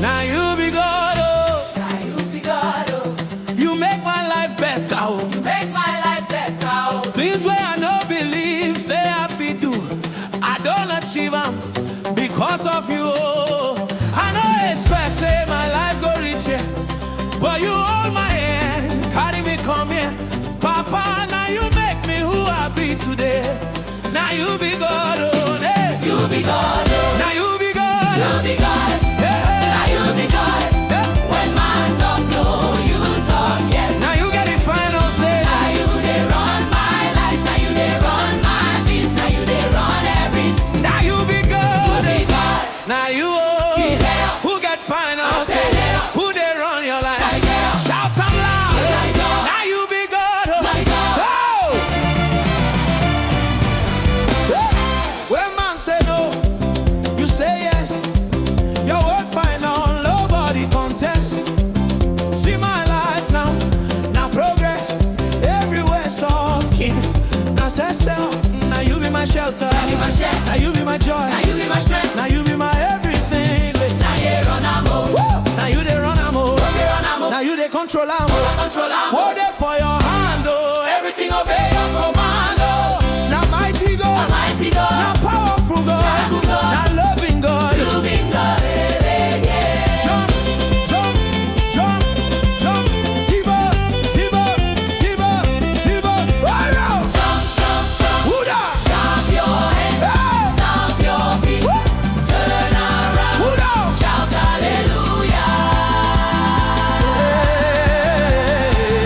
Now you be God, oh. Now you be God, oh. You make my life better, oh. You make my life better, oh. Things where I no believe, say I fit do. I don't achieve them because of you, oh. I no expect, say my life go reach here, but you hold my hand, carry me come here. Papa, now you make me who I be today. Now you be God, oh. Hey. You be God, oh. Now you be God. You be God. Now you be God. When man talk no, you talk yes. Now you get the final say. Now you they run my life. Now you they run my business. Now you they run everything. Now you be God. You be God. Now you oh. Who get final say? Who they run your life? Shout out loud. Now you be God. Oh. When man say no, you say yes. Your word final, nobody contest. See my life now, now progress everywhere soft. Now say so, now you be my shelter. Now you my shelter. Now you be my joy. Now you be my strength. Now you be my everything. Now you run am, oh. Now you they run am, oh. They run am, oh. Now you they control am, oh. Control am, oh. Hold it for your hand, oh. Everything obey your command, oh. Now mighty God, Almighty God. now powerful God, Good God. now loving God. You be God, yeah. Jump, jump, jump, jump, Tiba, Tiba, Tiba, Tiba. Oh, Jump, jump, jump. Huda, Stamp your hands. hey, Stamp your feet. Woo. Turn around. Huda. Shout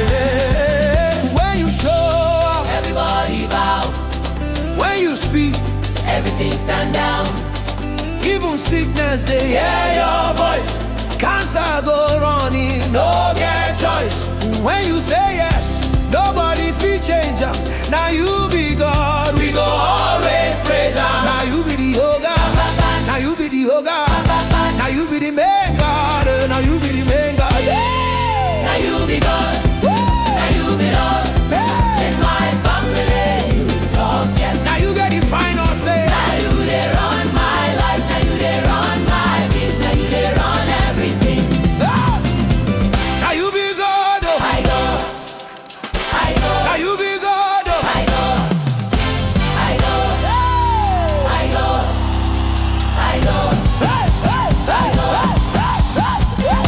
hallelujah. When you show up, Everybody bow. when you speak, Everything stand down. even sickness, they hear your voice. Cancer go running, no get choice. When you say yes, nobody feel change am. Now you be God, we go always praise am. Now you be the yoga, now you be the yoga, now you be the main God, now you be the main God. Yeah. Now you be God. Woo. Now you be Lord. Hey. In my family, you talk yes. Now you get the final say. Now you they run my life. Now you they run my business. Now you they run everything. Ah. Now you be God, oh. I go. I go. Now you be God, oh. I go. I go. I go. I go. Hey, hey, hey, hey, hey, hey, hey.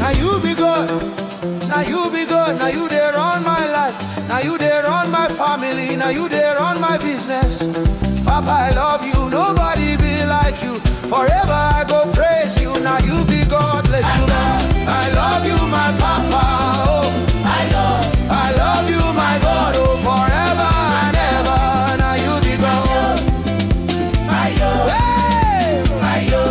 Now you be good, now you be good, now you there on my life, now you there on my family, now you there on my business. Papa, I love you, nobody be like you. Forever I go praise you, now you be God, let you know. I love you, my Papa, oh. I go. I love you, my God, oh, forever and ever. Now you be God. I go. Hey! I go.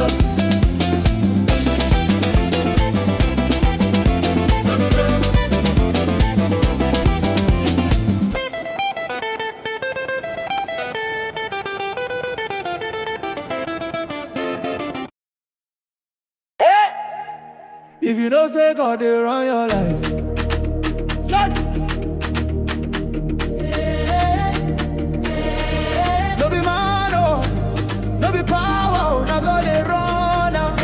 If you don't say God, they run your life. Shut. No be man, oh. No be power, oh. Now God, they run am.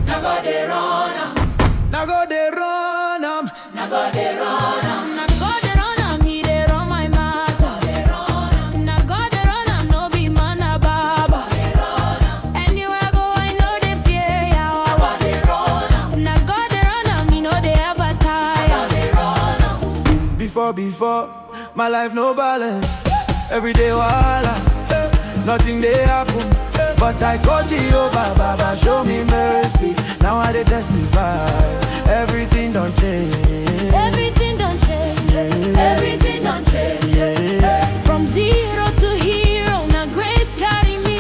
Now God they run am. Now God, they run am. Now God they run am. Now God dey run am, He dey run my matter. God they run am. Now God dey run am, no be man a baba. They run am. Anywhere I go, I know they fear yawa. God they run am. Now God dey run am, He know they ever tire. God they run am. Before, my life no balance. Every day wahala, nothing they happen. But I call Jehovah, Baba, show me mercy. Now I dey testify, everything don't change. Everything done change. Everything done change. Yeah. From zero to hero, now grace carry me.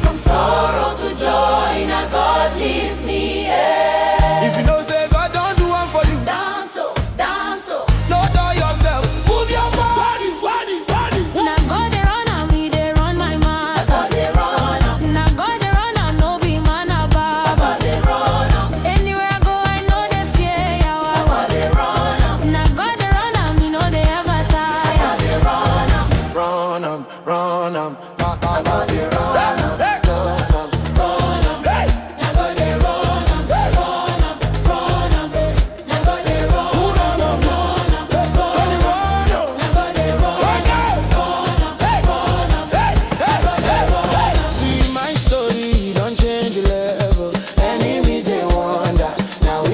From sorrow to joy, now God lift me. Yeah. If you know say God don't do one for you, Dance, oh, dance, oh. no do yourself. Move your body, body, body. Now God dey run am, He dey run my matter. God they run am. Now God dey run am, no be man a baba. God they run am. Anywhere I go, I know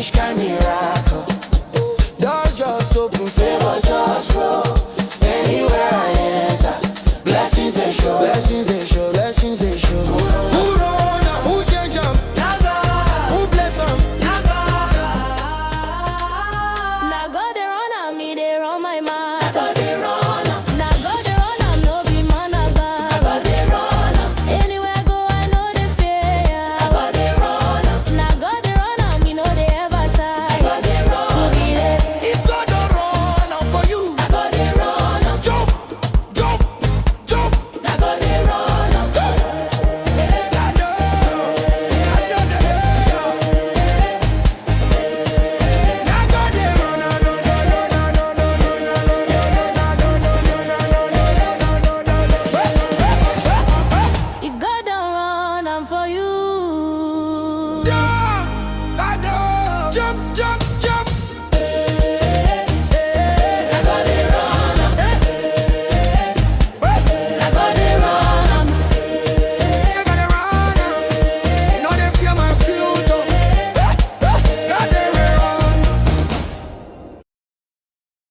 which kind miracle? Doors just open, favor just flow. Anywhere I enter, blessings they show, blessings they show, blessings they show. Who run am? Who change am? Who bless am? Now God dey run am, me dey run my matter. God dey run am. Now God dey run am, no be man a bad. God dey run am. Anywhere I go, I know they fear. God dey run am. Now God dey run am, me know they ever tire. God dey run am. If God don't run am for you, God dey run am. jump, jump, jump. Now God dey run am. If God don't run am for you, Jump, jump, jump. God dey run am. God dey run am. You gotta run am. No, they fear my future. God, they run.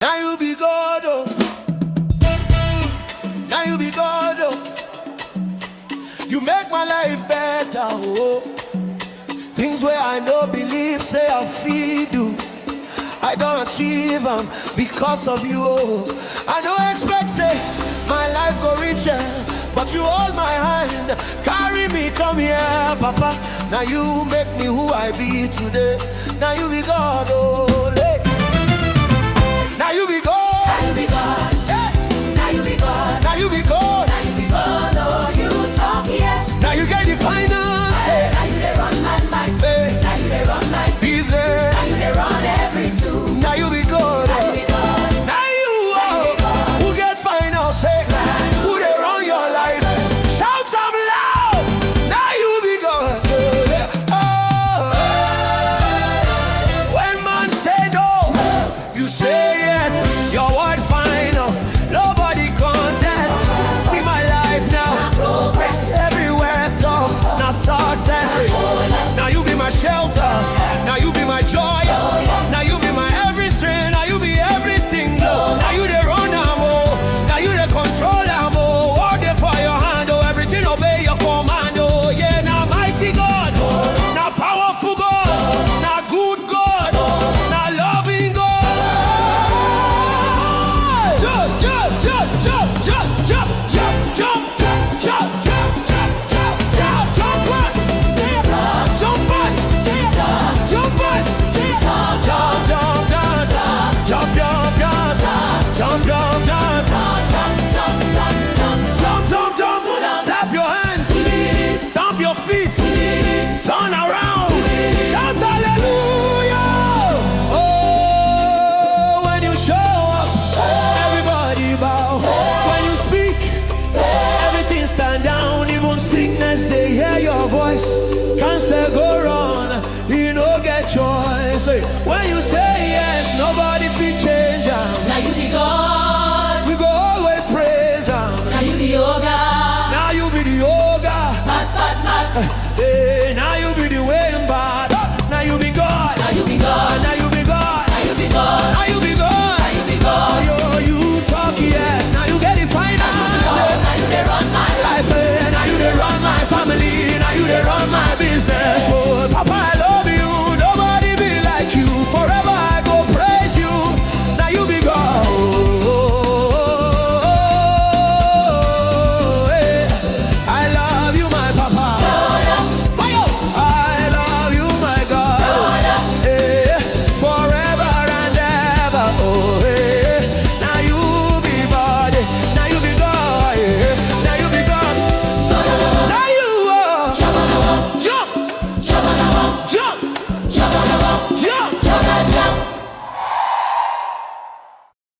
Now you be God, oh. Now you be God, oh. You make my life better, oh. Things where I no believe, say I feel do. I don't achieve them because of you, oh. I don't expect, say, my life go richer, but you hold my hand, carry me, come here, Papa. Now you make me who I be today. Now you be God, oh. Hey. Now you be God. Now you be God. Hey. Now you be God. Now you be God. Now you be God. Oh, you talk yes. Now you get the finance. Hey. Now you dey run my mind. Hey. Now you dey run my Easy. Now you dey run every zoo. Now you be God. Now you be God. Now you who get finance, hey. Who they run your life. Shout some loud. Now you be God. Oh. When man say no, you say yes. Your word final. Nobody contest. See my life now. Progress. Everywhere soft, now success. Now you be my shelter. Now you be my joy. Now you be my everything. Now you be everything. No. Now you the run am, oh. Now you the control am, oh. All there for your hand, oh. Everything obey your command, oh. Yeah, now mighty God. Now powerful God. Now good God. Now loving God. Jump, jump, jump, jump, jump, jump, jump, jump, jump, jump, jump, jump, jump, jump, jump, what? Jump, what? Jump, what? Jump, jump, jump, jump, jump, jump, jump, jump, jump, jump, jump. Clap your hands, stomp your feet, turn around, shout hallelujah. Oh, when you show up, everybody bow. When you speak, everything stand down. Even sickness, they hear your voice. Cancer go run, you no get choice. When you say